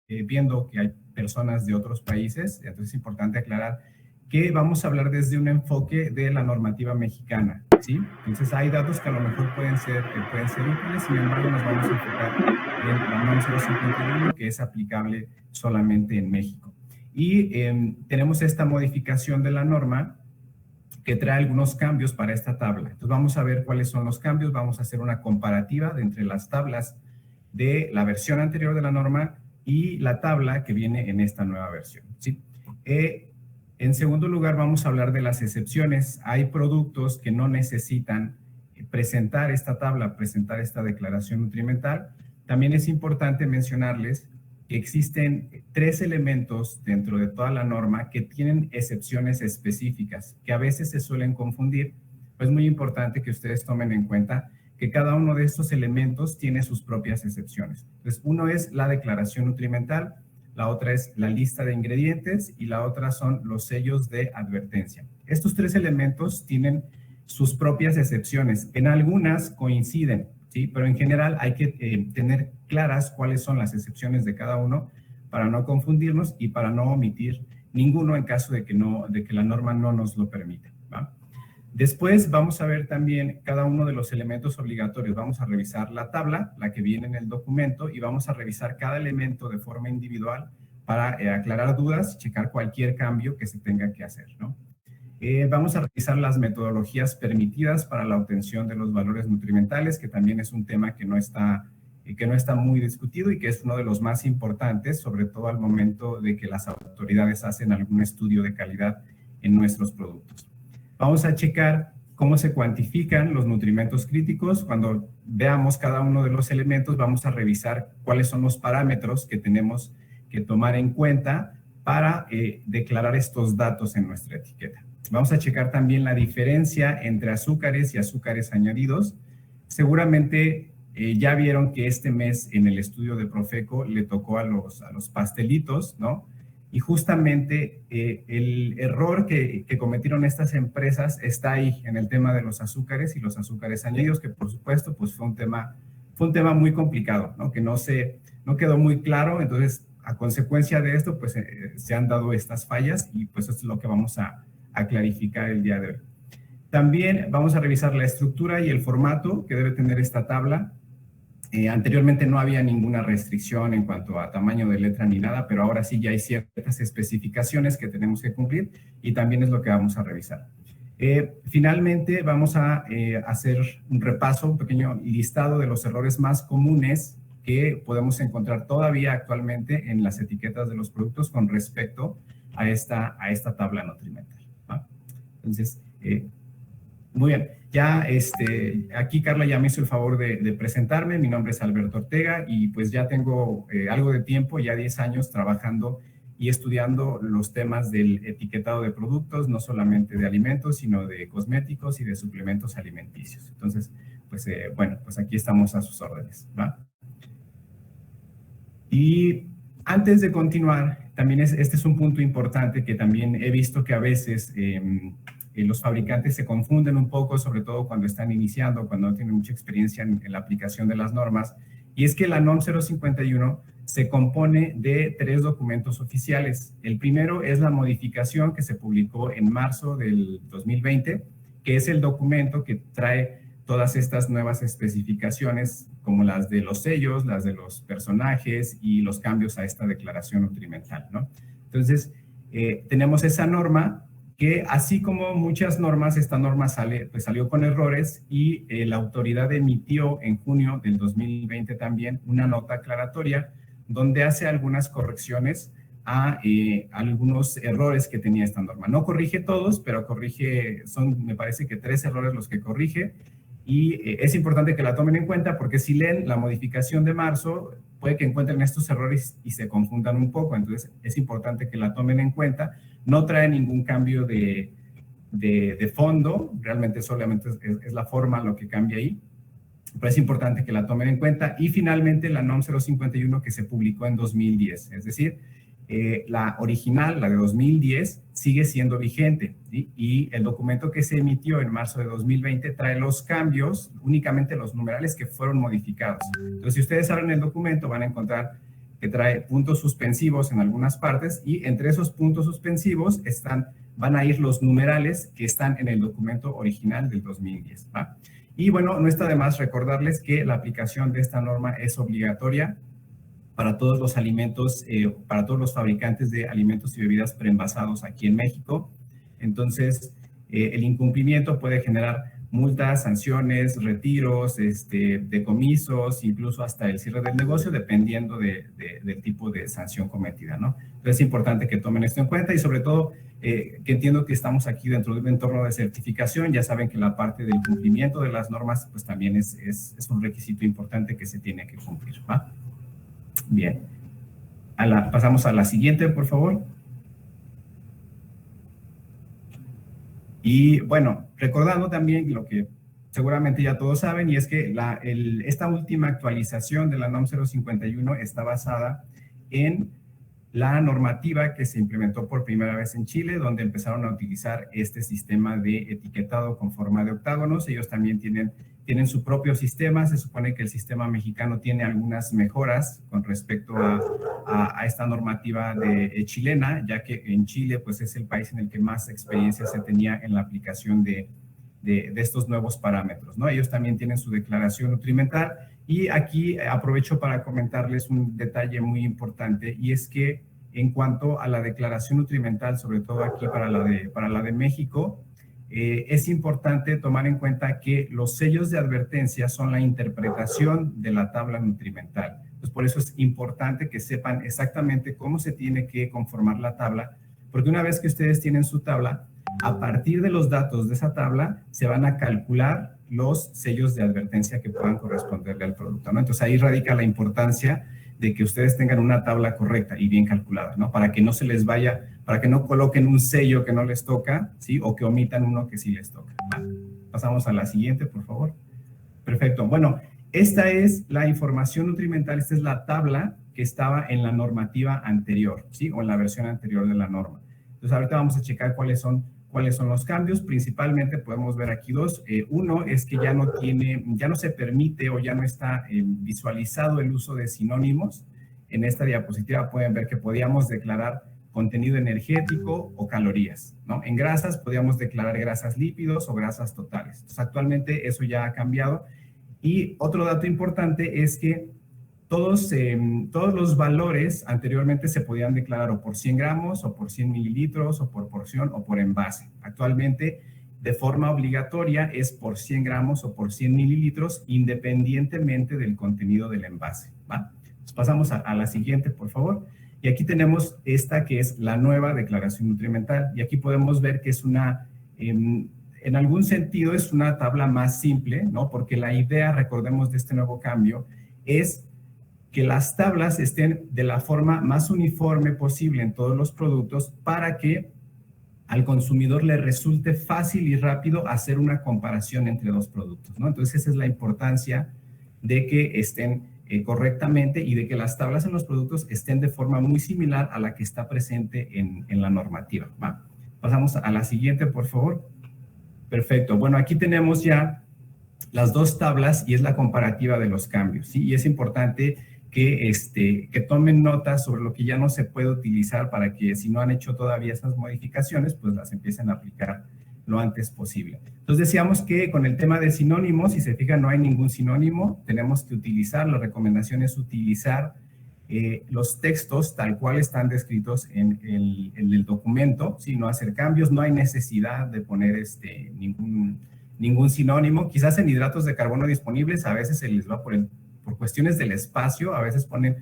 viendo que hay personas de otros países, entonces es importante aclarar que vamos a hablar desde un enfoque de la normativa mexicana, ¿sí? Entonces hay datos que a lo mejor pueden ser útiles, sin embargo nos vamos a enfocar en la NOM 051, que es aplicable solamente en México. Y tenemos esta modificación de la norma que trae algunos cambios para esta tabla. Entonces vamos a ver cuáles son los cambios, vamos a hacer una comparativa de entre las tablas de la versión anterior de la norma y la tabla que viene en esta nueva versión, ¿sí? En segundo lugar, vamos a hablar de las excepciones. Hay productos que no necesitan presentar esta tabla, presentar esta declaración nutrimental. También es importante mencionarles que existen 3 elementos dentro de toda la norma que tienen excepciones específicas, que a veces se suelen confundir. Pues es muy importante que ustedes tomen en cuenta que cada uno de estos elementos tiene sus propias excepciones. Entonces, uno es la declaración nutrimental, la otra es la lista de ingredientes y la otra son los sellos de advertencia. Estos 3 elementos tienen sus propias excepciones. En algunas coinciden, ¿sí? Pero en general hay que tener claras cuáles son las excepciones de cada uno para no confundirnos y para no omitir ninguno en caso de que la norma no nos lo permita, ¿va? Después vamos a ver también cada uno de los elementos obligatorios. Vamos a revisar la tabla, la que viene en el documento, y vamos a revisar cada elemento de forma individual para aclarar dudas, checar cualquier cambio que se tenga que hacer, ¿no? Vamos a revisar las metodologías permitidas para la obtención de los valores nutrimentales, que también es un tema que no está muy discutido y que es uno de los más importantes, sobre todo al momento de que las autoridades hacen algún estudio de calidad en nuestros productos. Vamos a checar cómo se cuantifican los nutrimentos críticos. Cuando veamos cada uno de los elementos, vamos a revisar cuáles son los parámetros que tenemos que tomar en cuenta para declarar estos datos en nuestra etiqueta. Vamos a checar también la diferencia entre azúcares y azúcares añadidos. Seguramente ya vieron que este mes en el estudio de Profeco le tocó a los pastelitos, ¿no? Y justamente el error que cometieron estas empresas está ahí en el tema de los azúcares y los azúcares añadidos, que por supuesto pues fue un tema muy complicado, ¿no? Que no quedó muy claro. Entonces, a consecuencia de esto, pues se han dado estas fallas y pues esto es lo que vamos a clarificar el día de hoy. También vamos a revisar la estructura y el formato que debe tener esta tabla. Anteriormente no había ninguna restricción en cuanto a tamaño de letra ni nada, pero ahora sí ya hay ciertas especificaciones que tenemos que cumplir y también es lo que vamos a revisar. Finalmente, vamos a hacer un repaso, un pequeño listado de los errores más comunes que podemos encontrar todavía actualmente en las etiquetas de los productos con respecto a esta tabla nutrimental, ¿va? Entonces, muy bien. Ya aquí Carla ya me hizo el favor de presentarme. Mi nombre es Alberto Ortega y pues ya tengo algo de tiempo, ya 10 años trabajando y estudiando los temas del etiquetado de productos, no solamente de alimentos, sino de cosméticos y de suplementos alimenticios. Entonces, pues bueno, pues aquí estamos a sus órdenes, ¿va? Y antes de continuar, también este es un punto importante que también he visto que a veces los fabricantes se confunden un poco, sobre todo cuando están iniciando, cuando no tienen mucha experiencia en la aplicación de las normas, y es que la NOM 051 se compone de 3 documentos oficiales. El primero es la modificación que se publicó en marzo del 2020, que es el documento que trae todas estas nuevas especificaciones, como las de los sellos, las de los personajes y los cambios a esta declaración nutrimental, ¿no? Entonces, tenemos esa norma que, así como muchas normas, esta norma salió con errores y la autoridad emitió en junio del 2020 también una nota aclaratoria donde hace algunas correcciones a algunos errores que tenía esta norma. No corrige todos, pero me parece que 3 errores los que corrige. Y es importante que la tomen en cuenta porque si leen la modificación de marzo, puede que encuentren estos errores y se confundan un poco. Entonces, es importante que la tomen en cuenta. No trae ningún cambio de fondo, realmente solamente es la forma lo que cambia ahí. Pero es importante que la tomen en cuenta. Y finalmente, la NOM 051 que se publicó en 2010. Es decir, la original, la de 2010, sigue siendo vigente, ¿sí? Y el documento que se emitió en marzo de 2020 trae los cambios, únicamente los numerales que fueron modificados. Entonces, si ustedes abren el documento, van a encontrar que trae puntos suspensivos en algunas partes y entre esos puntos suspensivos van a ir los numerales que están en el documento original del 2010, ¿va? Y bueno, no está de más recordarles que la aplicación de esta norma es obligatoria para todos los alimentos, para todos los fabricantes de alimentos y bebidas preenvasados aquí en México. Entonces, el incumplimiento puede generar multas, sanciones, retiros, decomisos, incluso hasta el cierre del negocio, dependiendo del tipo de sanción cometida, ¿no? Entonces, es importante que tomen esto en cuenta y sobre todo que entiendo que estamos aquí dentro de un entorno de certificación. Ya saben que la parte del cumplimiento de las normas, pues también es un requisito importante que se tiene que cumplir, ¿va? Bien. Pasamos a la siguiente, por favor. Y bueno, recordando también lo que seguramente ya todos saben, y es que esta última actualización de la NOM 051 está basada en la normativa que se implementó por primera vez en Chile, donde empezaron a utilizar este sistema de etiquetado con forma de octágonos. Ellos también tienen su propio sistema. Se supone que el sistema mexicano tiene algunas mejoras con respecto a esta normativa chilena, ya que en Chile pues es el país en el que más experiencia se tenía en la aplicación de estos nuevos parámetros, ¿no? Ellos también tienen su declaración nutrimental y aquí aprovecho para comentarles un detalle muy importante y es que en cuanto a la declaración nutrimental, sobre todo aquí para la de México, es importante tomar en cuenta que los sellos de advertencia son la interpretación de la tabla nutrimental. Entonces, por eso es importante que sepan exactamente cómo se tiene que conformar la tabla, porque una vez que ustedes tienen su tabla, a partir de los datos de esa tabla se van a calcular los sellos de advertencia que puedan corresponderle al producto, ¿no? Entonces, ahí radica la importancia de que ustedes tengan una tabla correcta y bien calculada, ¿no? Para que no se les vaya, para que no coloquen un sello que no les toca, ¿sí? O que omitan uno que sí les toca. Pasamos a la siguiente, por favor. Perfecto. Bueno, esta es la información nutrimental, esta es la tabla que estaba en la normativa anterior, ¿sí? O en la versión anterior de la norma. Entonces, ahorita vamos a checar cuáles son los cambios. Principalmente podemos ver aquí dos. Uno es que ya no se permite o ya no está visualizado el uso de sinónimos. En esta diapositiva pueden ver que podíamos declarar contenido energético o calorías, ¿no? En grasas podíamos declarar grasas lípidos o grasas totales. Entonces, actualmente eso ya ha cambiado. Y otro dato importante es que todos los valores anteriormente se podían declarar o por 100 gramos o por 100 mililitros o por porción o por envase. Actualmente, de forma obligatoria, es por 100 gramos o por 100 mililitros independientemente del contenido del envase, ¿va? Entonces, pasamos a la siguiente, por favor. Y aquí tenemos esta que es la nueva declaración nutrimental. Y aquí podemos ver que es en algún sentido es una tabla más simple, ¿no? Porque la idea, recordemos, de este nuevo cambio es que las tablas estén de la forma más uniforme posible en todos los productos para que al consumidor le resulte fácil y rápido hacer una comparación entre dos productos, ¿no? Entonces, esa es la importancia de que estén correctamente y de que las tablas en los productos estén de forma muy similar a la que está presente en la normativa, ¿va? Pasamos a la siguiente, por favor. Perfecto. Bueno, aquí tenemos ya las dos tablas y es la comparativa de los cambios, ¿sí? Y es importante que tomen nota sobre lo que ya no se puede utilizar para que si no han hecho todavía esas modificaciones, pues las empiecen a aplicar lo antes posible. Entonces decíamos que con el tema de sinónimos, si se fijan, no hay ningún sinónimo, tenemos que utilizar, la recomendación es utilizar los textos tal cual están descritos en el documento, ¿sí? No hacer cambios, no hay necesidad de poner ningún sinónimo. Quizás en hidratos de carbono disponibles a veces se les va por cuestiones del espacio, a veces ponen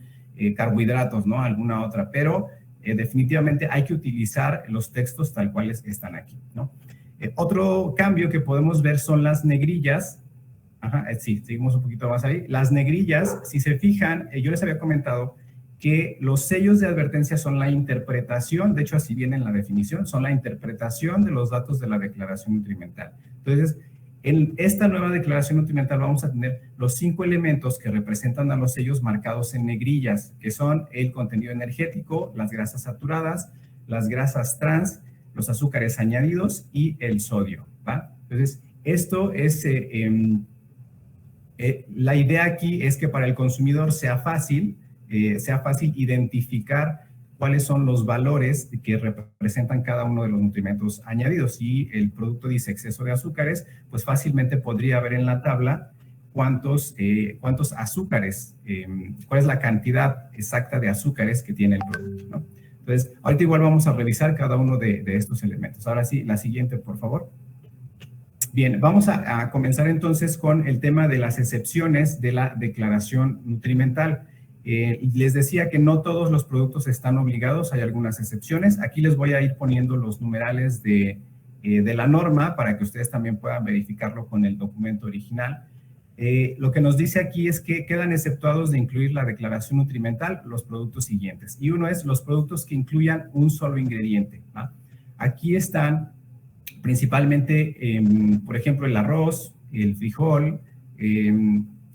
carbohidratos, ¿no? Alguna otra, pero definitivamente hay que utilizar los textos tal cuales están aquí, ¿no? Otro cambio que podemos ver son las negrillas. Ajá, sí, seguimos un poquito más ahí. Las negrillas, si se fijan, yo les había comentado que los sellos de advertencia son la interpretación, de hecho así viene en la definición, son la interpretación de los datos de la declaración nutrimental. Entonces, en esta nueva declaración nutrimental vamos a tener los 5 elementos que representan a los sellos marcados en negrillas, que son el contenido energético, las grasas saturadas, las grasas trans, los azúcares añadidos y el sodio, ¿va? Entonces, esto es, la idea aquí es que para el consumidor sea fácil sea fácil identificar cuáles son los valores que representan cada uno de los nutrimentos añadidos. Si el producto dice exceso de azúcares, pues fácilmente podría ver en la tabla cuántos azúcares, cuál es la cantidad exacta de azúcares que tiene el producto, ¿no? Entonces, ahorita igual vamos a revisar cada uno de estos elementos. Ahora sí, la siguiente, por favor. Bien, vamos a comenzar entonces con el tema de las excepciones de la declaración nutrimental. Les decía que no todos los productos están obligados, hay algunas excepciones. Aquí les voy a ir poniendo los numerales de la norma para que ustedes también puedan verificarlo con el documento original. Lo que nos dice aquí es que quedan exceptuados de incluir la declaración nutrimental los productos siguientes. Y uno es los productos que incluyan un solo ingrediente, ¿va? Aquí están principalmente, por ejemplo, el arroz, el frijol,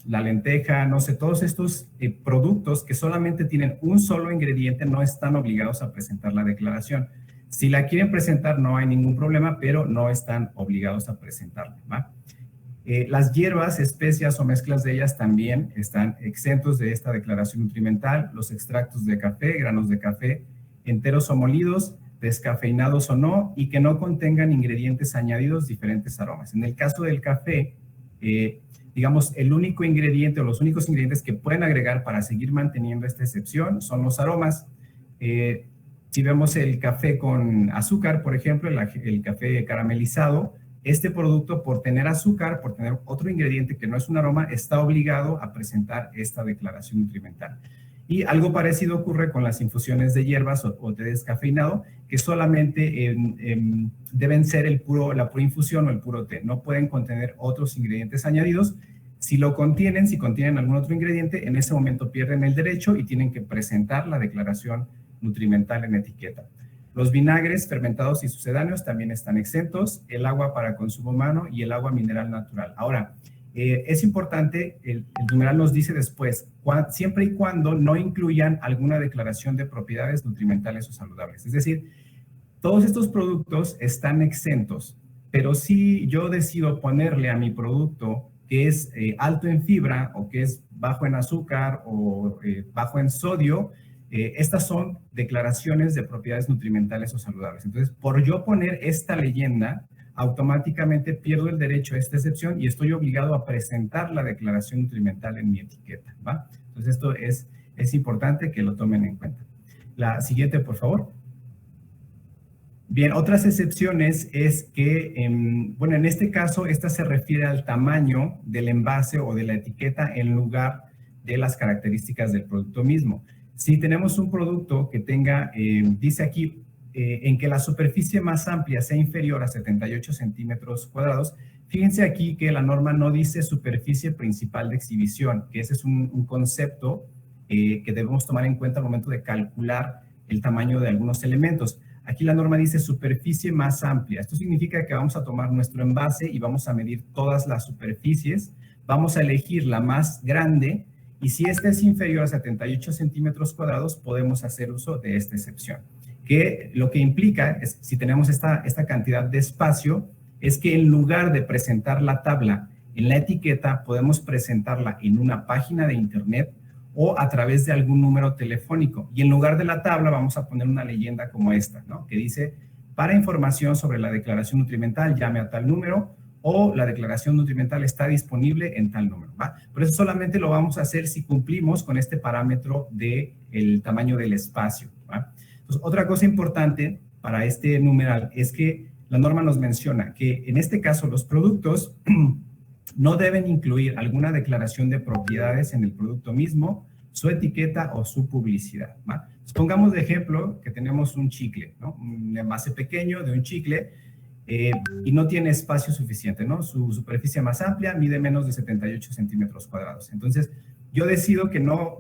la lenteja, no sé, todos estos productos que solamente tienen un solo ingrediente no están obligados a presentar la declaración. Si la quieren presentar no hay ningún problema, pero no están obligados a presentarla, ¿va? Las hierbas, especias o mezclas de ellas también están exentos de esta declaración nutrimental. Los extractos de café, granos de café, enteros o molidos, descafeinados o no, y que no contengan ingredientes añadidos, diferentes aromas. En el caso del café, digamos, el único ingrediente o los únicos ingredientes que pueden agregar para seguir manteniendo esta excepción son los aromas. Si vemos el café con azúcar, por ejemplo, el café caramelizado, este producto, por tener azúcar, por tener otro ingrediente que no es un aroma, está obligado a presentar esta declaración nutrimental. Y algo parecido ocurre con las infusiones de hierbas o té descafeinado, que solamente deben ser la pura infusión o el puro té. No pueden contener otros ingredientes añadidos. Si contienen algún otro ingrediente, en ese momento pierden el derecho y tienen que presentar la declaración nutrimental en etiqueta. Los vinagres fermentados y sucedáneos también están exentos, el agua para consumo humano y el agua mineral natural. Ahora, es importante, el numeral nos dice después, siempre y cuando no incluyan alguna declaración de propiedades nutrimentales o saludables. Es decir, todos estos productos están exentos, pero si yo decido ponerle a mi producto que es alto en fibra o que es bajo en azúcar o bajo en sodio, estas son declaraciones de propiedades nutrimentales o saludables. Entonces, por yo poner esta leyenda, automáticamente pierdo el derecho a esta excepción y estoy obligado a presentar la declaración nutrimental en mi etiqueta, ¿va? Entonces, esto es importante que lo tomen en cuenta. La siguiente, por favor. Bien, otras excepciones es que, bueno, en este caso, esta se refiere al tamaño del envase o de la etiqueta en lugar de las características del producto mismo. Si tenemos un producto que tenga, dice aquí, en que la superficie más amplia sea inferior a 78 centímetros cuadrados, fíjense aquí que la norma no dice superficie principal de exhibición, que ese es un concepto que debemos tomar en cuenta al momento de calcular el tamaño de algunos elementos. Aquí la norma dice superficie más amplia. Esto significa que vamos a tomar nuestro envase y vamos a medir todas las superficies, vamos a elegir la más grande, y si esta es inferior a 78 centímetros cuadrados, podemos hacer uso de esta excepción. Que lo que implica, es, si tenemos esta cantidad de espacio, es que en lugar de presentar la tabla en la etiqueta, podemos presentarla en una página de internet o a través de algún número telefónico. Y en lugar de la tabla vamos a poner una leyenda como esta, ¿no? Que dice, para información sobre la declaración nutrimental, llame a tal número, o la declaración nutrimental está disponible en tal número, ¿va? Por eso solamente lo vamos a hacer si cumplimos con este parámetro del tamaño del espacio, ¿va? Entonces, otra cosa importante para este numeral es que la norma nos menciona que en este caso los productos no deben incluir alguna declaración de propiedades en el producto mismo, su etiqueta o su publicidad, ¿va? Entonces, pongamos de ejemplo que tenemos un chicle, ¿no? Un envase pequeño de un chicle, y no tiene espacio suficiente, ¿no? Su superficie más amplia mide menos de 78 centímetros cuadrados. Entonces, yo decido que no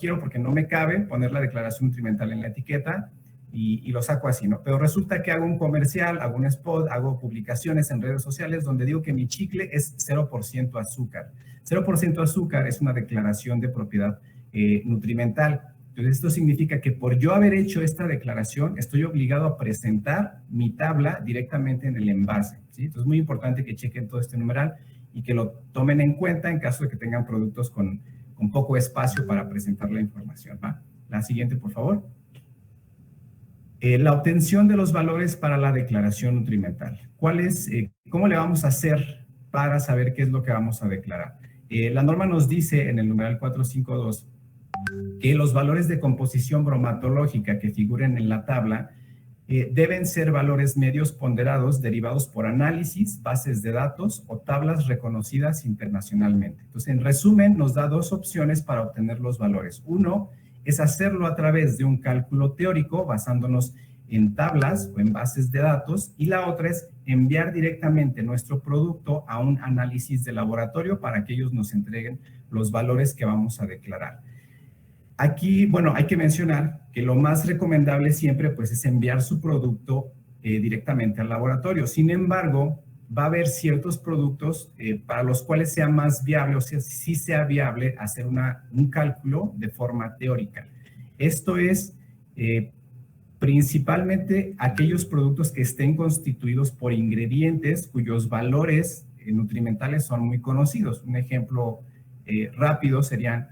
quiero, porque no me cabe, poner la declaración nutrimental en la etiqueta y lo saco así, ¿no? Pero resulta que hago un comercial, hago un spot, hago publicaciones en redes sociales donde digo que mi chicle es 0% azúcar. 0% azúcar es una declaración de propiedad nutrimental. Entonces, esto significa que por yo haber hecho esta declaración, estoy obligado a presentar mi tabla directamente en el envase, ¿sí? Entonces, es muy importante que chequen todo este numeral y que lo tomen en cuenta en caso de que tengan productos con con poco espacio para presentar la información, ¿va? La siguiente, por favor. La obtención de los valores para la declaración nutrimental. ¿Cómo le vamos a hacer para saber qué es lo que vamos a declarar? La norma nos dice en el numeral 452 que los valores de composición bromatológica que figuren en la tabla deben ser valores medios ponderados derivados por análisis, bases de datos o tablas reconocidas internacionalmente. Entonces, en resumen, nos da dos opciones para obtener los valores. Uno es hacerlo a través de un cálculo teórico basándonos en tablas o en bases de datos, y la otra es enviar directamente nuestro producto a un análisis de laboratorio para que ellos nos entreguen los valores que vamos a declarar. Aquí, bueno, hay que mencionar que lo más recomendable siempre pues es enviar su producto directamente al laboratorio. Sin embargo, va a haber ciertos productos para los cuales sea más viable, o sea, sí sea viable hacer un cálculo de forma teórica. Esto es principalmente aquellos productos que estén constituidos por ingredientes cuyos valores nutrimentales son muy conocidos. Un ejemplo rápido serían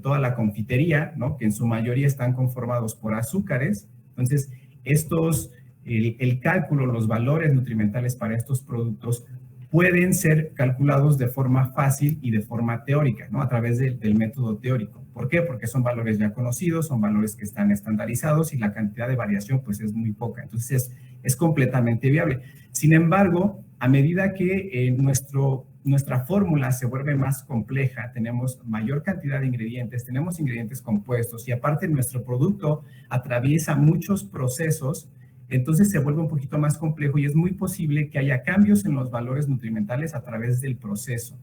toda la confitería, ¿no? Que en su mayoría están conformados por azúcares. Entonces, el cálculo, los valores nutrimentales para estos productos pueden ser calculados de forma fácil y de forma teórica, ¿no? A través del método teórico. ¿Por qué? Porque son valores ya conocidos, son valores que están estandarizados y la cantidad de variación pues es muy poca. Entonces, es completamente viable. Sin embargo, a medida que nuestra fórmula se vuelve más compleja, tenemos mayor cantidad de ingredientes, tenemos ingredientes compuestos y aparte nuestro producto atraviesa muchos procesos, entonces se vuelve un poquito más complejo y es muy posible que haya cambios en los valores nutrimentales a través del proceso.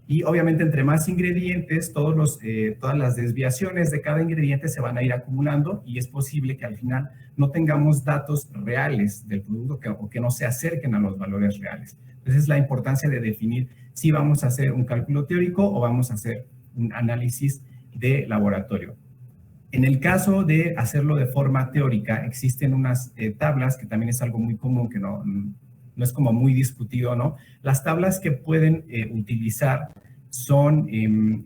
Y obviamente entre más ingredientes, todas las desviaciones de cada ingrediente se van a ir acumulando y es posible que al final no tengamos datos reales del producto o que no se acerquen a los valores reales. Entonces es la importancia de definir si vamos a hacer un cálculo teórico o vamos a hacer un análisis de laboratorio. En el caso de hacerlo de forma teórica, existen unas tablas que también es algo muy común, que no es como muy discutido, ¿no? Las tablas que pueden utilizar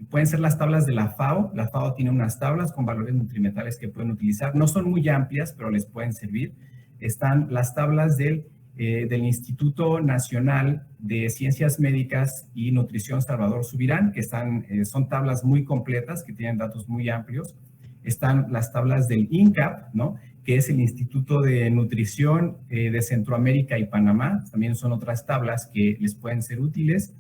pueden ser las tablas de la FAO. La FAO tiene unas tablas con valores nutrimentales que pueden utilizar. No son muy amplias, pero les pueden servir. Están las tablas del Instituto Nacional de Ciencias Médicas y Nutrición Salvador Subirán, que son tablas muy completas, que tienen datos muy amplios. Están las tablas del INCAP, ¿no? Que es el Instituto de Nutrición de Centroamérica y Panamá. También son otras tablas que les pueden ser útiles.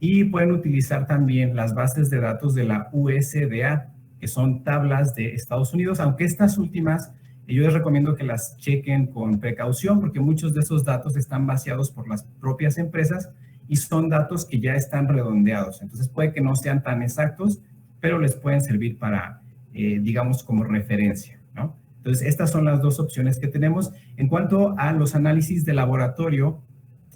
Y pueden utilizar también las bases de datos de la USDA, que son tablas de Estados Unidos, aunque estas últimas yo les recomiendo que las chequen con precaución porque muchos de esos datos están vaciados por las propias empresas y son datos que ya están redondeados. Entonces puede que no sean tan exactos, pero les pueden servir para, digamos, como referencia, ¿no? Entonces, estas son las dos opciones que tenemos. En cuanto a los análisis de laboratorio,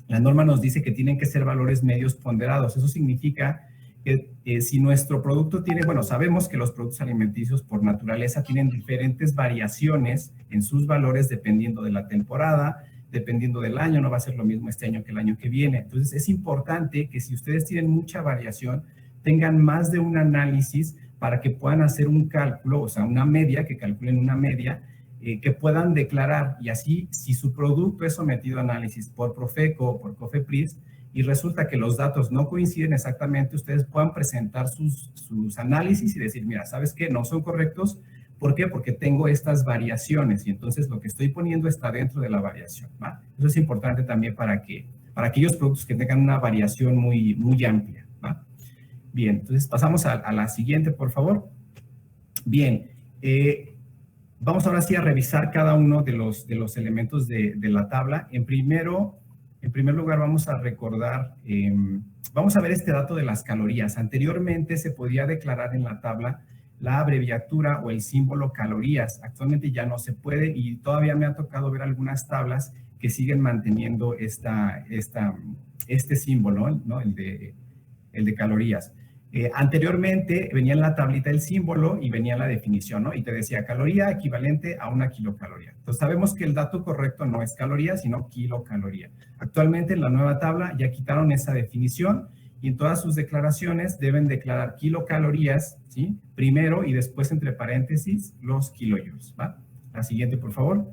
la norma nos dice que tienen que ser valores medios ponderados. Eso significa que si nuestro producto tiene, bueno, sabemos que los productos alimenticios por naturaleza tienen diferentes variaciones en sus valores dependiendo de la temporada, dependiendo del año. No va a ser lo mismo este año que el año que viene. Entonces, es importante que si ustedes tienen mucha variación, tengan más de un análisis para que puedan hacer un cálculo, o sea, una media, que calculen una media, que puedan declarar. Y así, si su producto es sometido a análisis por Profeco o por COFEPRIS y resulta que los datos no coinciden exactamente, ustedes puedan presentar sus análisis y decir, mira, ¿sabes qué? No son correctos. ¿Por qué? Porque tengo estas variaciones y entonces lo que estoy poniendo está dentro de la variación, ¿va? Eso es importante también para aquellos productos que tengan una variación muy, muy amplia, ¿va? Bien, entonces pasamos a la siguiente, por favor. Bien, vamos ahora sí a revisar cada uno de los elementos de la tabla. En primer lugar, vamos a recordar, vamos a ver este dato de las calorías. Anteriormente se podía declarar en la tabla la abreviatura o el símbolo calorías. Actualmente ya no se puede y todavía me ha tocado ver algunas tablas que siguen manteniendo este símbolo, ¿no? El de calorías. Anteriormente venía en la tablita el símbolo y venía la definición, ¿no? Y te decía caloría equivalente a 1 kilocaloría. Entonces sabemos que el dato correcto no es caloría, sino kilocaloría. Actualmente en la nueva tabla ya quitaron esa definición y y en todas sus declaraciones deben declarar kilocalorías, ¿sí? Primero y después entre paréntesis los kilojoules, ¿va? La siguiente, por favor.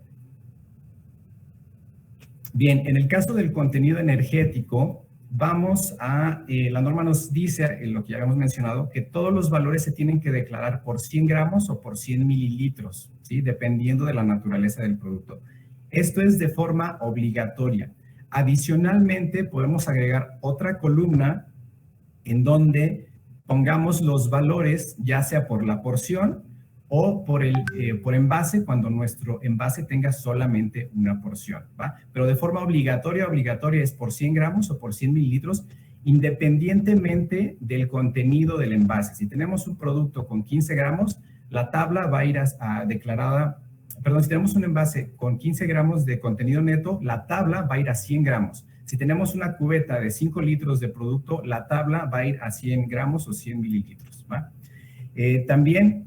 Bien, en el caso del contenido energético, vamos a, la norma nos dice, en lo que ya habíamos mencionado, que todos los valores se tienen que declarar por 100 gramos o por 100 mililitros, ¿sí? Dependiendo de la naturaleza del producto. Esto es de forma obligatoria. Adicionalmente, podemos agregar otra columna en donde pongamos los valores, ya sea por la porción o por envase, cuando nuestro envase tenga solamente una porción, ¿va? Pero de forma obligatoria es por 100 gramos o por 100 mililitros, independientemente del contenido del envase. Si tenemos un producto con 15 gramos, la tabla va a ir declarada, perdón, si tenemos un envase con 15 gramos de contenido neto, la tabla va a ir a 100 gramos. Si tenemos una cubeta de 5 litros de producto, la tabla va a ir a 100 gramos o 100 mililitros, ¿va? También,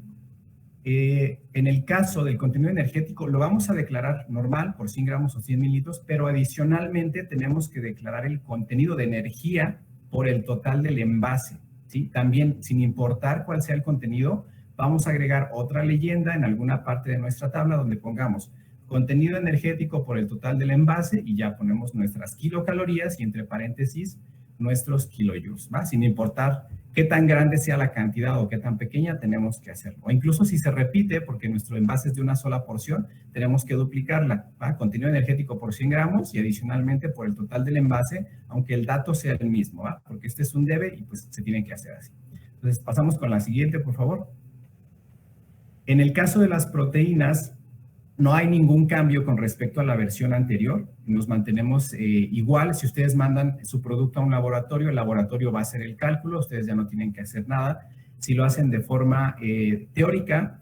en el caso del contenido energético, lo vamos a declarar normal por 100 gramos o 100 mililitros, pero adicionalmente tenemos que declarar el contenido de energía por el total del envase, ¿sí? También, sin importar cuál sea el contenido, vamos a agregar otra leyenda en alguna parte de nuestra tabla donde pongamos contenido energético por el total del envase y ya ponemos nuestras kilocalorías y entre paréntesis nuestros kilojoules, ¿va? Sin importar qué tan grande sea la cantidad o qué tan pequeña, tenemos que hacerlo. O incluso si se repite, porque nuestro envase es de una sola porción, tenemos que duplicarla, ¿va? Contenido energético por 100 gramos y adicionalmente por el total del envase, aunque el dato sea el mismo, ¿va? Porque este es un debe y pues se tiene que hacer así. Entonces, pasamos con la siguiente, por favor. En el caso de las proteínas, no hay ningún cambio con respecto a la versión anterior. Nos mantenemos igual. Si ustedes mandan su producto a un laboratorio, el laboratorio va a hacer el cálculo. Ustedes ya no tienen que hacer nada. Si lo hacen de forma teórica,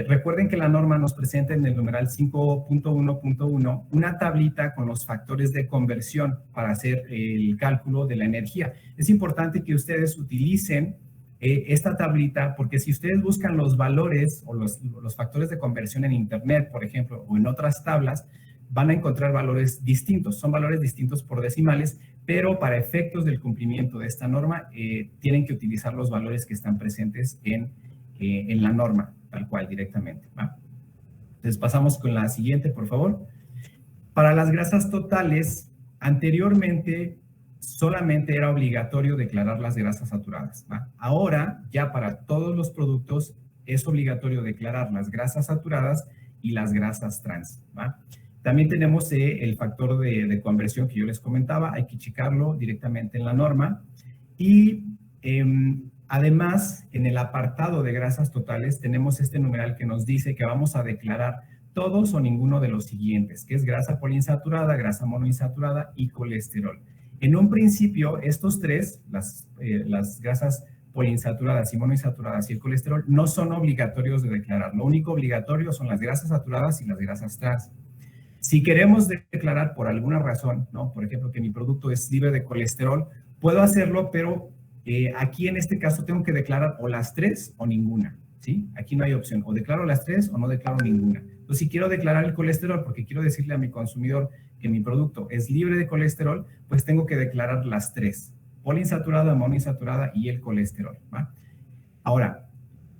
recuerden que la norma nos presenta en el numeral 5.1.1 una tablita con los factores de conversión para hacer el cálculo de la energía. Es importante que ustedes utilicen esta tablita, porque si ustedes buscan los valores o los factores de conversión en Internet, por ejemplo, o en otras tablas, van a encontrar valores distintos. Son valores distintos por decimales, pero para efectos del cumplimiento de esta norma, tienen que utilizar los valores que están presentes en la norma, tal cual, directamente, ¿va? Entonces, pasamos con la siguiente, por favor. Para las grasas totales, anteriormente solamente era obligatorio declarar las grasas saturadas, ¿va? Ahora, ya para todos los productos, es obligatorio declarar las grasas saturadas y las grasas trans, ¿va? También tenemos el factor de conversión que yo les comentaba, hay que checarlo directamente en la norma. Y además, en el apartado de grasas totales, tenemos este numeral que nos dice que vamos a declarar todos o ninguno de los siguientes, que es grasa poliinsaturada, grasa monoinsaturada y colesterol. En un principio, estos tres, las grasas poliinsaturadas y monoinsaturadas y el colesterol, no son obligatorios de declarar. Lo único obligatorio son las grasas saturadas y las grasas trans. Si queremos declarar por alguna razón, ¿no? Por ejemplo, que mi producto es libre de colesterol, puedo hacerlo, pero aquí en este caso tengo que declarar o las tres o ninguna, ¿sí? Aquí no hay opción, o declaro las tres o no declaro ninguna. Entonces, si quiero declarar el colesterol porque quiero decirle a mi consumidor que mi producto es libre de colesterol, pues tengo que declarar las tres, poliinsaturada, monoinsaturada y el colesterol, ¿va? Ahora,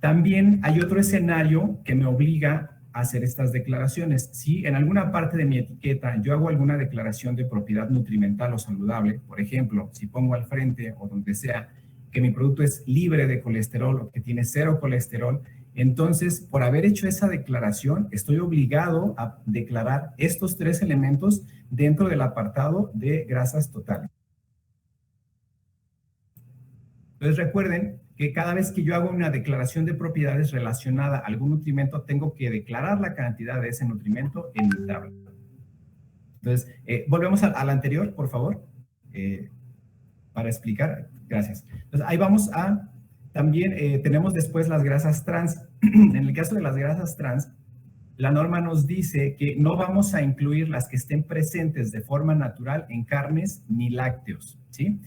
también hay otro escenario que me obliga a hacer estas declaraciones. Si en alguna parte de mi etiqueta yo hago alguna declaración de propiedad nutrimental o saludable, por ejemplo, si pongo al frente o donde sea que mi producto es libre de colesterol o que tiene 0 colesterol, entonces, por haber hecho esa declaración, estoy obligado a declarar estos tres elementos dentro del apartado de grasas totales. Entonces, recuerden que cada vez que yo hago una declaración de propiedades relacionada a algún nutrimento, tengo que declarar la cantidad de ese nutrimento en mi tabla. Entonces, volvemos al anterior, por favor, para explicar. Gracias. Entonces, ahí vamos a... También tenemos después las grasas trans. En el caso de las grasas trans, la norma nos dice que no vamos a incluir las que estén presentes de forma natural en carnes ni lácteos, ¿sí?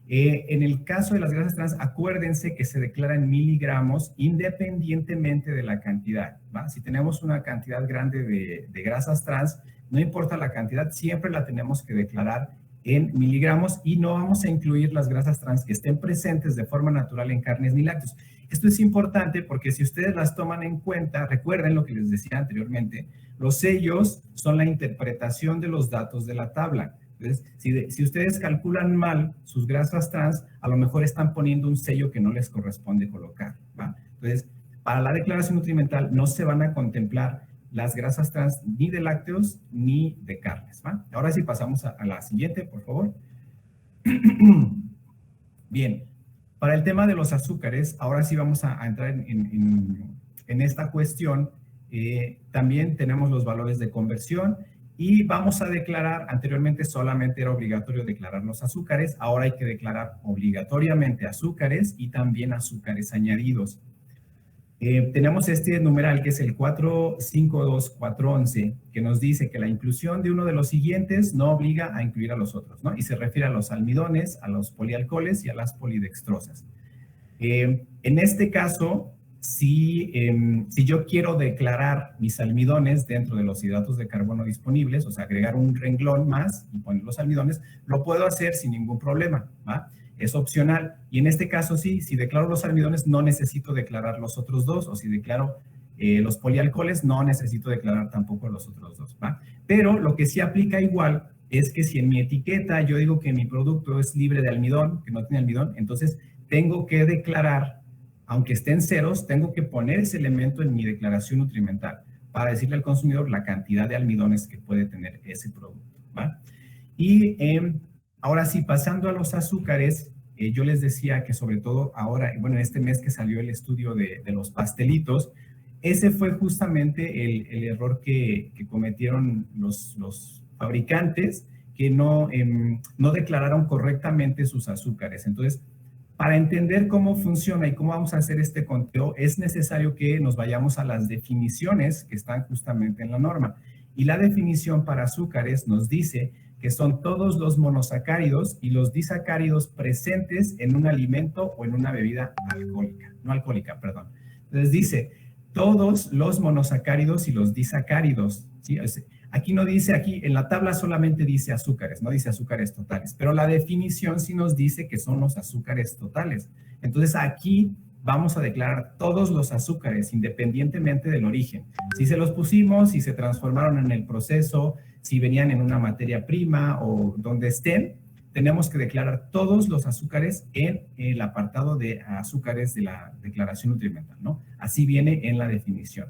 En el caso de las grasas trans, acuérdense que se declara en miligramos independientemente de la cantidad, ¿va? Si tenemos una cantidad grande de grasas trans, no importa la cantidad, siempre la tenemos que declarar en miligramos y no vamos a incluir las grasas trans que estén presentes de forma natural en carnes ni lácteos. Esto es importante porque si ustedes las toman en cuenta, recuerden lo que les decía anteriormente, los sellos son la interpretación de los datos de la tabla. Entonces, si ustedes calculan mal sus grasas trans, a lo mejor están poniendo un sello que no les corresponde colocar, ¿va? Entonces, para la declaración nutrimental no se van a contemplar las grasas trans ni de lácteos ni de carnes, ¿va? Ahora sí pasamos a la siguiente, por favor. Bien, para el tema de los azúcares, ahora sí vamos a entrar en esta cuestión. También tenemos los valores de conversión y vamos a declarar, anteriormente solamente era obligatorio declarar los azúcares, ahora hay que declarar obligatoriamente azúcares y también azúcares añadidos. Tenemos este numeral que es el 452411, que nos dice que la inclusión de uno de los siguientes no obliga a incluir a los otros, ¿no? Y se refiere a los almidones, a los polialcoholes y a las polidextrosas. En este caso, si yo quiero declarar mis almidones dentro de los hidratos de carbono disponibles, o sea, agregar un renglón más y poner los almidones, lo puedo hacer sin ningún problema, ¿va? Es opcional. Y en este caso, sí, si declaro los almidones, no necesito declarar los otros dos, o si declaro los polialcoholes, no necesito declarar tampoco los otros dos, ¿va? Pero lo que sí aplica igual es que si en mi etiqueta yo digo que mi producto es libre de almidón, que no tiene almidón, entonces tengo que declarar, aunque estén ceros, tengo que poner ese elemento en mi declaración nutrimental para decirle al consumidor la cantidad de almidones que puede tener ese producto, ¿va? Y ahora sí, pasando a los azúcares, yo les decía que sobre todo ahora, bueno, este mes que salió el estudio de los pastelitos, ese fue justamente el error que cometieron los fabricantes, que no declararon correctamente sus azúcares. Entonces, para entender cómo funciona y cómo vamos a hacer este conteo, es necesario que nos vayamos a las definiciones que están justamente en la norma. Y la definición para azúcares nos dice que son todos los monosacáridos y los disacáridos presentes en un alimento o en una bebida alcohólica, no alcohólica, perdón. Entonces dice, todos los monosacáridos y los disacáridos, ¿sí? Aquí no dice, aquí en la tabla solamente dice azúcares, no dice azúcares totales, pero la definición sí nos dice que son los azúcares totales. Entonces aquí vamos a declarar todos los azúcares independientemente del origen. Si se los pusimos, si se transformaron en el proceso, si venían en una materia prima o donde estén, tenemos que declarar todos los azúcares en el apartado de azúcares de la declaración nutrimental, ¿no? Así viene en la definición.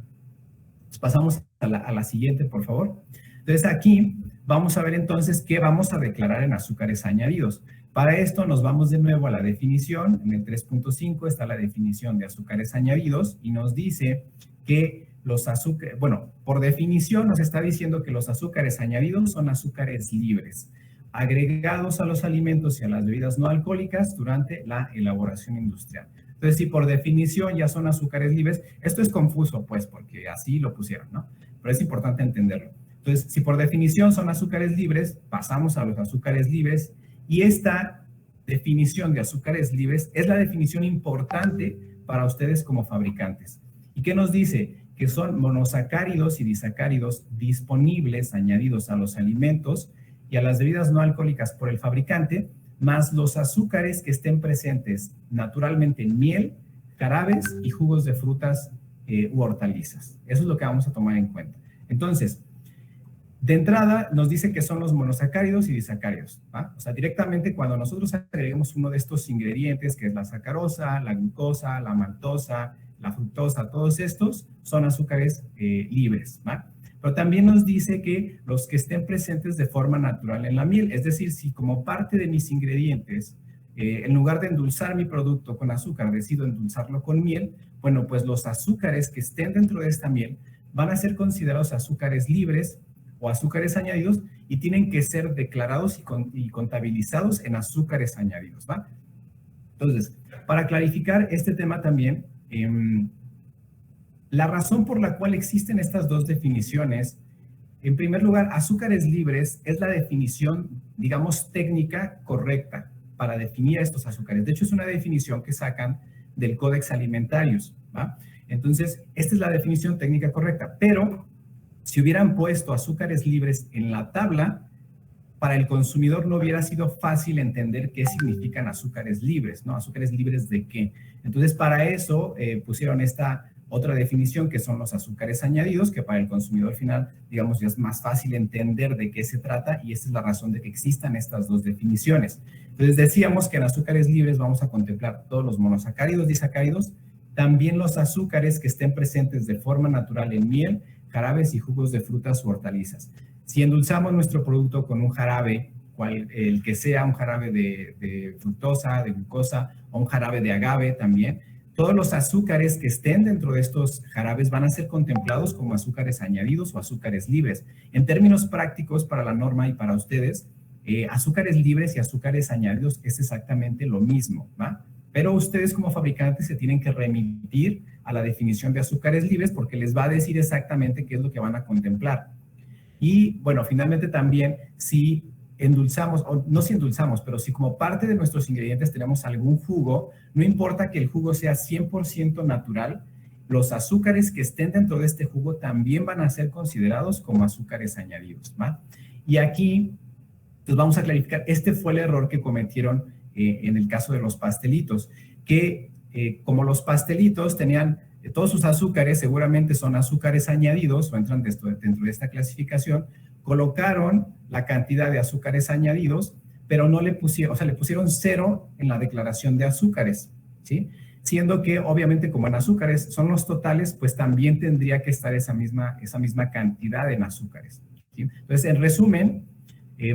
Pasamos a la siguiente, por favor. Entonces, aquí vamos a ver entonces qué vamos a declarar en azúcares añadidos. Para esto nos vamos de nuevo a la definición. En el 3.5 está la definición de azúcares añadidos y nos dice que los azúcares, bueno, por definición nos está diciendo que los azúcares añadidos son azúcares libres, agregados a los alimentos y a las bebidas no alcohólicas durante la elaboración industrial. Entonces, si por definición ya son azúcares libres, esto es confuso, pues, porque así lo pusieron, ¿no? Pero es importante entenderlo. Entonces, si por definición son azúcares libres, pasamos a los azúcares libres y esta definición de azúcares libres es la definición importante para ustedes como fabricantes. ¿Y qué nos dice? Que son monosacáridos y disacáridos disponibles, añadidos a los alimentos y a las bebidas no alcohólicas por el fabricante, más los azúcares que estén presentes naturalmente en miel, jarabes y jugos de frutas u hortalizas. Eso es lo que vamos a tomar en cuenta. Entonces, de entrada nos dice que son los monosacáridos y disacáridos, ¿va? O sea, directamente cuando nosotros agregamos uno de estos ingredientes, que es la sacarosa, la glucosa, la maltosa, la fructosa, todos estos son azúcares libres, ¿va? Pero también nos dice que los que estén presentes de forma natural en la miel, es decir, si como parte de mis ingredientes, en lugar de endulzar mi producto con azúcar, decido endulzarlo con miel, bueno, pues los azúcares que estén dentro de esta miel van a ser considerados azúcares libres o azúcares añadidos y tienen que ser declarados y contabilizados en azúcares añadidos, ¿va? Entonces, para clarificar este tema también, la razón por la cual existen estas dos definiciones, en primer lugar, azúcares libres es la definición, digamos, técnica correcta para definir estos azúcares. De hecho, es una definición que sacan del Codex Alimentarius, ¿va? Entonces, esta es la definición técnica correcta, pero si hubieran puesto azúcares libres en la tabla, para el consumidor no hubiera sido fácil entender qué significan azúcares libres, ¿no? ¿Azúcares libres de qué? Entonces, para eso pusieron esta otra definición, que son los azúcares añadidos, que para el consumidor final, digamos, ya es más fácil entender de qué se trata, y esta es la razón de que existan estas dos definiciones. Entonces, decíamos que en azúcares libres vamos a contemplar todos los monosacáridos, disacáridos, también los azúcares que estén presentes de forma natural en miel, jarabes y jugos de frutas u hortalizas. Si endulzamos nuestro producto con un jarabe, el que sea un jarabe de fructosa, de glucosa, o un jarabe de agave también, todos los azúcares que estén dentro de estos jarabes van a ser contemplados como azúcares añadidos o azúcares libres. En términos prácticos, para la norma y para ustedes, azúcares libres y azúcares añadidos es exactamente lo mismo, ¿va? Pero ustedes como fabricantes se tienen que remitir a la definición de azúcares libres, porque les va a decir exactamente qué es lo que van a contemplar. Y bueno, finalmente también, si endulzamos, o no si endulzamos, pero si como parte de nuestros ingredientes tenemos algún jugo, no importa que el jugo sea 100% natural, los azúcares que estén dentro de este jugo también van a ser considerados como azúcares añadidos, ¿va? Y aquí, pues vamos a clarificar, este fue el error que cometieron en el caso de los pastelitos, que como los pastelitos tenían todos sus azúcares, seguramente son azúcares añadidos o entran dentro de esta clasificación, colocaron la cantidad de azúcares añadidos, pero no le pusieron, o sea, le pusieron 0 en la declaración de azúcares, ¿sí? Siendo que, obviamente, como en azúcares son los totales, pues también tendría que estar esa misma cantidad en azúcares, ¿sí? Entonces, en resumen,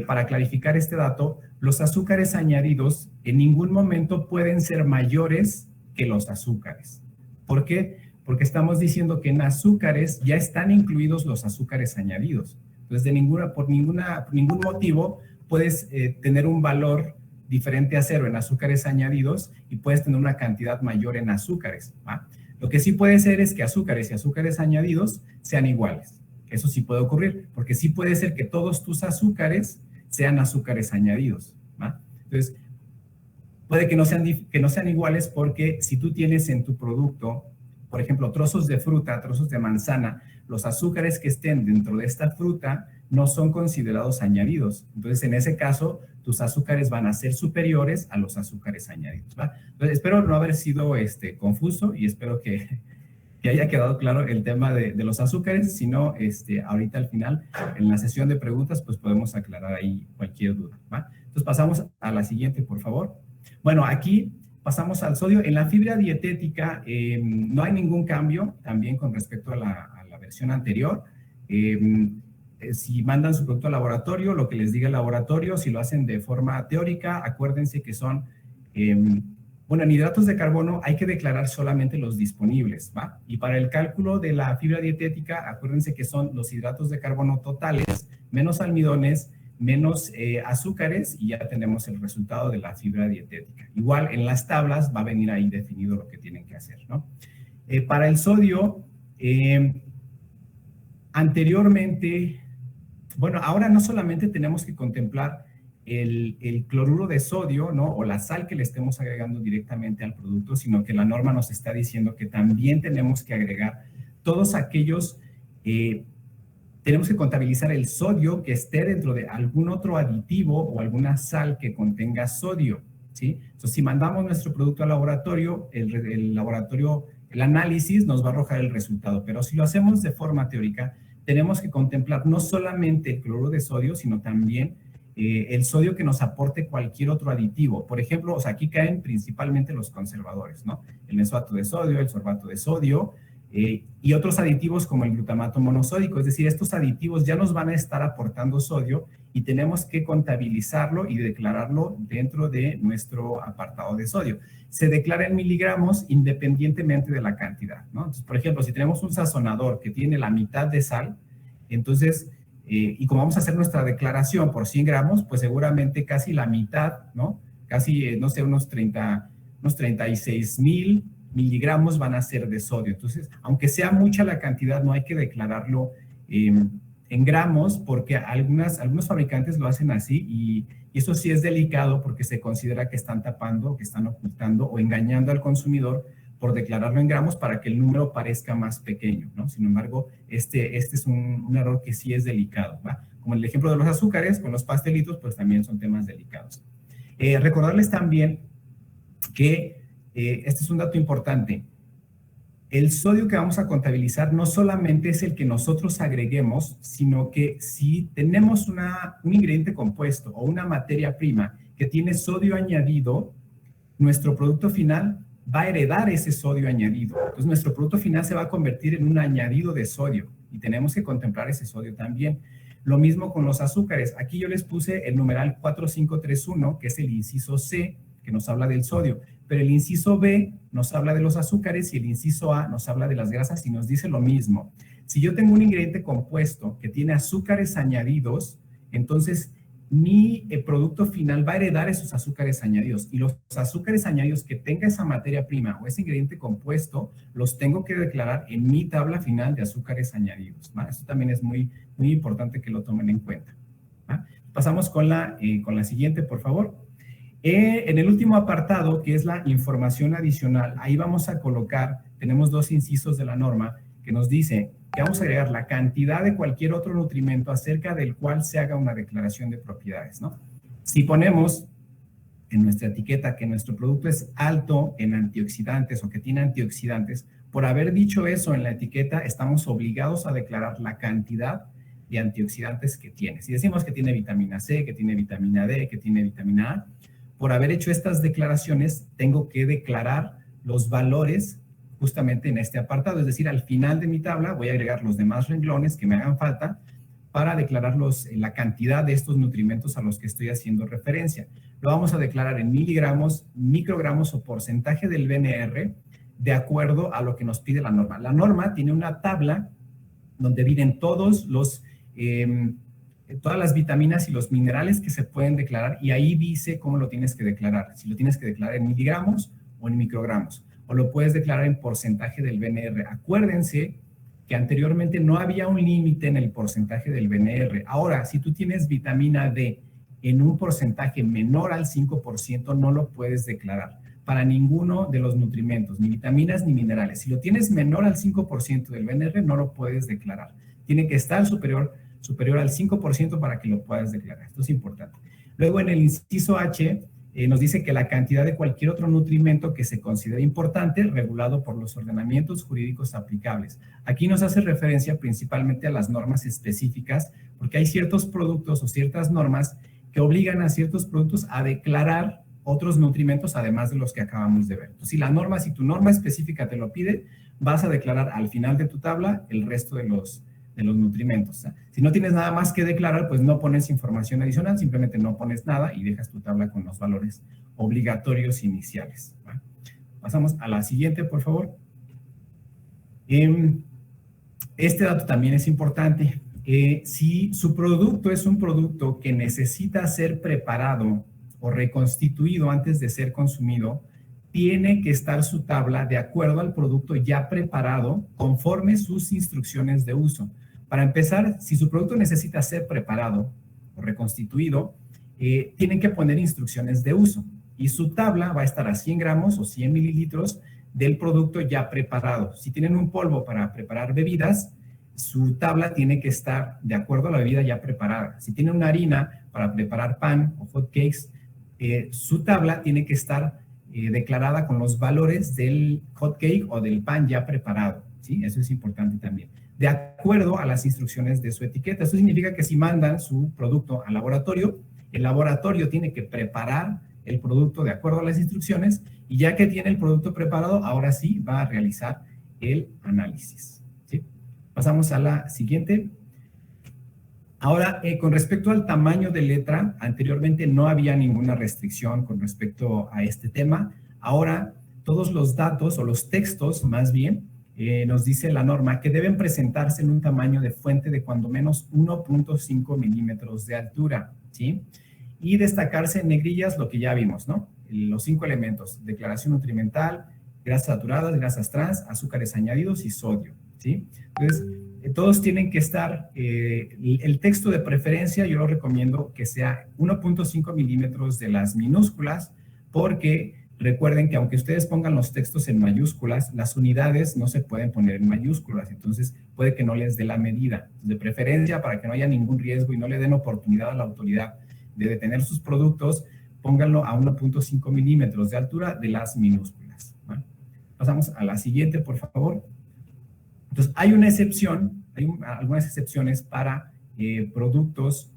para clarificar este dato, los azúcares añadidos en ningún momento pueden ser mayores que los azúcares. ¿Por qué? Porque estamos diciendo que en azúcares ya están incluidos los azúcares añadidos. Entonces, por ningún motivo puedes tener un valor diferente a 0 en azúcares añadidos y puedes tener una cantidad mayor en azúcares, ¿va? Lo que sí puede ser es que azúcares y azúcares añadidos sean iguales. Eso sí puede ocurrir, porque sí puede ser que todos tus azúcares sean azúcares añadidos, ¿va? Entonces, puede que no sean iguales, porque si tú tienes en tu producto, por ejemplo, trozos de fruta, trozos de manzana, los azúcares que estén dentro de esta fruta no son considerados añadidos. Entonces, en ese caso, tus azúcares van a ser superiores a los azúcares añadidos, ¿va? Entonces, espero no haber sido confuso, y espero que haya quedado claro el tema de los azúcares. Si no, ahorita al final, en la sesión de preguntas, pues podemos aclarar ahí cualquier duda, ¿va? Entonces, pasamos a la siguiente, por favor. Bueno, aquí pasamos al sodio. En la fibra dietética no hay ningún cambio también con respecto a la versión anterior. Si mandan su producto al laboratorio, lo que les diga el laboratorio, si lo hacen de forma teórica, acuérdense que son, bueno, en hidratos de carbono hay que declarar solamente los disponibles, ¿va? Y para el cálculo de la fibra dietética, acuérdense que son los hidratos de carbono totales, menos almidones, menos azúcares, y ya tenemos el resultado de la fibra dietética. Igual en las tablas va a venir ahí definido lo que tienen que hacer, ¿no? Para el sodio, anteriormente, bueno, ahora no solamente tenemos que contemplar el cloruro de sodio, ¿no? O la sal que le estemos agregando directamente al producto, sino que la norma nos está diciendo que también tenemos que agregar todos aquellos tenemos que contabilizar el sodio que esté dentro de algún otro aditivo o alguna sal que contenga sodio, ¿sí? Entonces, si mandamos nuestro producto al laboratorio, el laboratorio, el análisis nos va a arrojar el resultado, pero si lo hacemos de forma teórica, tenemos que contemplar no solamente el cloruro de sodio, sino también el sodio que nos aporte cualquier otro aditivo. Por ejemplo, o sea, aquí caen principalmente los conservadores, ¿no? El mesoato de sodio, el sorbato de sodio, y otros aditivos como el glutamato monosódico. Es decir, estos aditivos ya nos van a estar aportando sodio y tenemos que contabilizarlo y declararlo dentro de nuestro apartado de sodio. Se declara en miligramos independientemente de la cantidad, ¿no? Entonces, por ejemplo, si tenemos un sazonador que tiene la mitad de sal, entonces, y como vamos a hacer nuestra declaración por 100 gramos, pues seguramente casi la mitad, ¿no? Casi, no sé, unos 36,000 miligramos van a ser de sodio. Entonces, aunque sea mucha la cantidad, no hay que declararlo en gramos, porque algunos fabricantes lo hacen así, y eso sí es delicado, porque se considera que están tapando, que están ocultando o engañando al consumidor por declararlo en gramos para que el número parezca más pequeño, ¿no? Sin embargo, este es un error que sí es delicado, ¿va? como el ejemplo de los azúcares, con los pastelitos, pues también son temas delicados. Recordarles también que este es un dato importante. El sodio que vamos a contabilizar no solamente es el que nosotros agreguemos, sino que si tenemos un ingrediente compuesto o una materia prima que tiene sodio añadido, nuestro producto final va a heredar ese sodio añadido. Entonces, nuestro producto final se va a convertir en un añadido de sodio y tenemos que contemplar ese sodio también. Lo mismo con los azúcares. Aquí yo les puse el numeral 4531, que es el inciso C, que nos habla del sodio, pero el inciso B nos habla de los azúcares y el inciso A nos habla de las grasas y nos dice lo mismo. Si yo tengo un ingrediente compuesto que tiene azúcares añadidos, entonces mi producto final va a heredar esos azúcares añadidos y los azúcares añadidos que tenga esa materia prima o ese ingrediente compuesto los tengo que declarar en mi tabla final de azúcares añadidos, ¿va? Esto también es muy importante que lo tomen en cuenta, ¿va? Pasamos con la siguiente, por favor. En el último apartado, que es la información adicional, ahí vamos a colocar, tenemos dos incisos de la norma que nos dice que vamos a agregar la cantidad de cualquier otro nutrimento acerca del cual se haga una declaración de propiedades, ¿no? Si ponemos en nuestra etiqueta que nuestro producto es alto en antioxidantes o que tiene antioxidantes, por haber dicho eso en la etiqueta, estamos obligados a declarar la cantidad de antioxidantes que tiene. Si decimos que tiene vitamina C, que tiene vitamina D, que tiene vitamina A, por haber hecho estas declaraciones, tengo que declarar los valores justamente en este apartado. Es decir, al final de mi tabla voy a agregar los demás renglones que me hagan falta para declarar la cantidad de estos nutrimentos a los que estoy haciendo referencia. Lo vamos a declarar en miligramos, microgramos o porcentaje del BNR de acuerdo a lo que nos pide la norma. La norma tiene una tabla donde vienen todas las vitaminas y los minerales que se pueden declarar y ahí dice cómo lo tienes que declarar. Si lo tienes que declarar en miligramos o en microgramos o lo puedes declarar en porcentaje del BNR. Acuérdense que anteriormente no había un límite en el porcentaje del BNR. Ahora, si tú tienes vitamina D en un porcentaje menor al 5%, no lo puedes declarar para ninguno de los nutrimentos, ni vitaminas ni minerales. Si lo tienes menor al 5% del BNR, no lo puedes declarar. Tiene que estar superior al 5% para que lo puedas declarar. Esto es importante. Luego, en el inciso H, nos dice que la cantidad de cualquier otro nutrimento que se considere importante, regulado por los ordenamientos jurídicos aplicables. Aquí nos hace referencia principalmente a las normas específicas, porque hay ciertos productos o ciertas normas que obligan a ciertos productos a declarar otros nutrimentos además de los que acabamos de ver. Entonces, si tu norma específica te lo pide, vas a declarar al final de tu tabla el resto de los nutrimentos. Si no tienes nada más que declarar, pues no pones información adicional, simplemente no pones nada y dejas tu tabla con los valores obligatorios iniciales. ¿Va? Pasamos a la siguiente, por favor. Este dato también es importante. Si su producto es un producto que necesita ser preparado o reconstituido antes de ser consumido, tiene que estar su tabla de acuerdo al producto ya preparado conforme sus instrucciones de uso. Para empezar, si su producto necesita ser preparado o reconstituido, tienen que poner instrucciones de uso y su tabla va a estar a 100 gramos o 100 mililitros del producto ya preparado. Si tienen un polvo para preparar bebidas, su tabla tiene que estar de acuerdo a la bebida ya preparada. Si tienen una harina para preparar pan o hot cakes, su tabla tiene que estar declarada con los valores del hot cake o del pan ya preparado, ¿sí? Eso es importante también. De acuerdo a las instrucciones de su etiqueta. Eso significa que si mandan su producto al laboratorio, el laboratorio tiene que preparar el producto de acuerdo a las instrucciones y ya que tiene el producto preparado, ahora sí va a realizar el análisis, ¿sí? Pasamos a la siguiente. Ahora, con respecto al tamaño de letra, anteriormente no había ninguna restricción con respecto a este tema. Ahora, todos los datos o los textos, más bien, nos dice la norma que deben presentarse en un tamaño de fuente de cuando menos 1.5 milímetros de altura, ¿sí? Y destacarse en negrillas lo que ya vimos, ¿no? Los 5 elementos: declaración nutrimental, grasas saturadas, grasas trans, azúcares añadidos y sodio, ¿sí? Entonces, todos tienen que estar, el texto de preferencia yo recomiendo que sea 1.5 milímetros de las minúsculas, porque recuerden que aunque ustedes pongan los textos en mayúsculas, las unidades no se pueden poner en mayúsculas, entonces puede que no les dé la medida. De preferencia, para que no haya ningún riesgo y no le den oportunidad a la autoridad de detener sus productos, pónganlo a 1.5 milímetros de altura de las minúsculas. ¿Vale? Pasamos a la siguiente, por favor. Entonces, hay una excepción, algunas excepciones para productos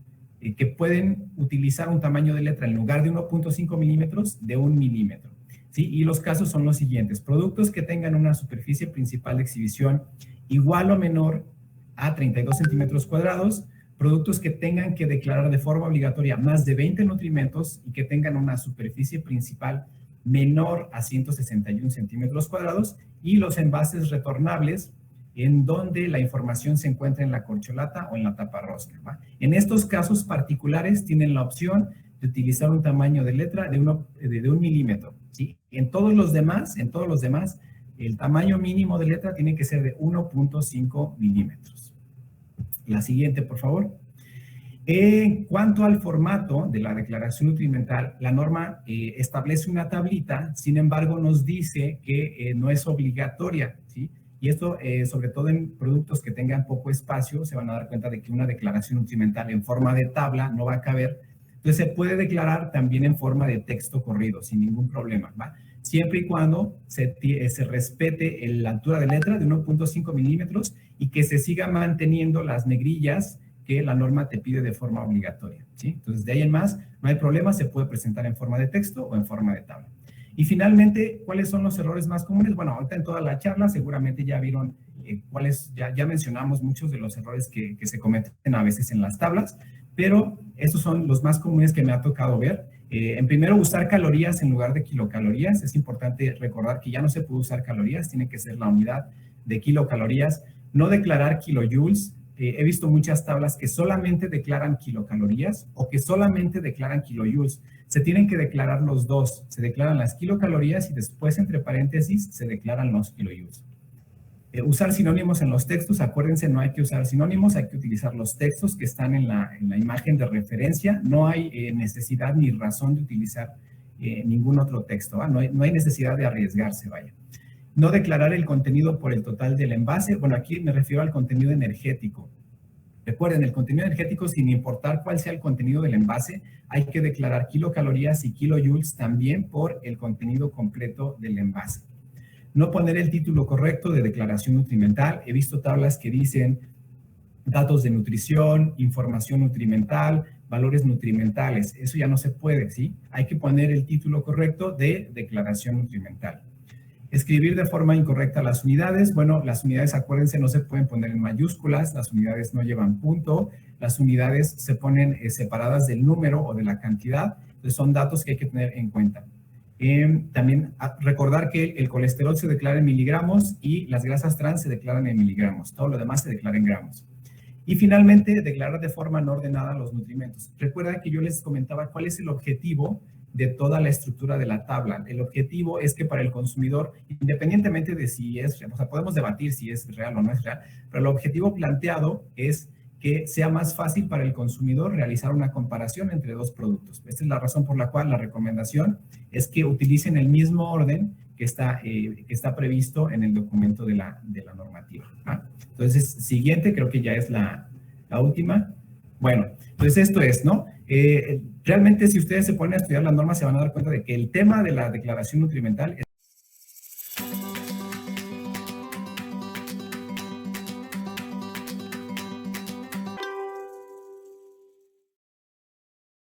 que pueden utilizar un tamaño de letra en lugar de 1.5 milímetros, de 1 milímetro. ¿Sí? Y los casos son los siguientes. Productos que tengan una superficie principal de exhibición igual o menor a 32 centímetros cuadrados, productos que tengan que declarar de forma obligatoria más de 20 nutrimentos y que tengan una superficie principal menor a 161 centímetros cuadrados, y los envases retornables en donde la información se encuentra en la corcholata o en la taparrosca, ¿va? En estos casos particulares tienen la opción de utilizar un tamaño de letra de 1 milímetro, ¿sí? En todos los demás, el tamaño mínimo de letra tiene que ser de 1.5 milímetros. La siguiente, por favor. En cuanto al formato de la declaración nutrimental, la norma establece una tablita, sin embargo nos dice que no es obligatoria, ¿sí? Y esto, sobre todo en productos que tengan poco espacio, se van a dar cuenta de que una declaración nutrimental en forma de tabla no va a caber. Entonces, se puede declarar también en forma de texto corrido, sin ningún problema, ¿va? Siempre y cuando se respete la altura de letra de 1.5 milímetros y que se siga manteniendo las negrillas que la norma te pide de forma obligatoria, ¿sí? Entonces, de ahí en más, no hay problema, se puede presentar en forma de texto o en forma de tabla. Y finalmente, ¿cuáles son los errores más comunes? Bueno, ahorita en toda la charla seguramente ya vieron cuáles, ya mencionamos muchos de los errores que se cometen a veces en las tablas, pero estos son los más comunes que me ha tocado ver. En primero, usar calorías en lugar de kilocalorías. Es importante recordar que ya no se puede usar calorías, tiene que ser la unidad de kilocalorías. No declarar kilojoules. He visto muchas tablas que solamente declaran kilocalorías o que solamente declaran kilojoules. Se tienen que declarar los dos. Se declaran las kilocalorías y después, entre paréntesis, se declaran los kilojoules. Usar sinónimos en los textos. Acuérdense, no hay que usar sinónimos, hay que utilizar los textos que están en la imagen de referencia. No hay necesidad ni razón de utilizar ningún otro texto, ¿va? No hay necesidad de arriesgarse, vaya. No declarar el contenido por el total del envase. Bueno, aquí me refiero al contenido energético. Recuerden, el contenido energético, sin importar cuál sea el contenido del envase, hay que declarar kilocalorías y kilojoules también por el contenido completo del envase. No poner el título correcto de declaración nutrimental. He visto tablas que dicen datos de nutrición, información nutrimental, valores nutrimentales. Eso ya no se puede, ¿sí? Hay que poner el título correcto de declaración nutrimental. Escribir de forma incorrecta las unidades. Bueno, las unidades, acuérdense, no se pueden poner en mayúsculas, las unidades no llevan punto, las unidades se ponen separadas del número o de la cantidad, entonces son datos que hay que tener en cuenta. También recordar que el colesterol se declara en miligramos y las grasas trans se declaran en miligramos, todo lo demás se declara en gramos. Y finalmente, declarar de forma no ordenada los nutrimentos. Recuerda que yo les comentaba cuál es el objetivo de toda la estructura de la tabla. El objetivo es que para el consumidor, independientemente de si es, o sea, podemos debatir si es real o no es real, pero el objetivo planteado es que sea más fácil para el consumidor realizar una comparación entre dos productos. Esta es la razón por la cual la recomendación es que utilicen el mismo orden que está previsto en el documento de la normativa, ¿ah? Entonces, siguiente, creo que ya es la última. Bueno, entonces esto es, ¿no? Realmente, si ustedes se ponen a estudiar las normas, se van a dar cuenta de que el tema de la declaración nutrimental es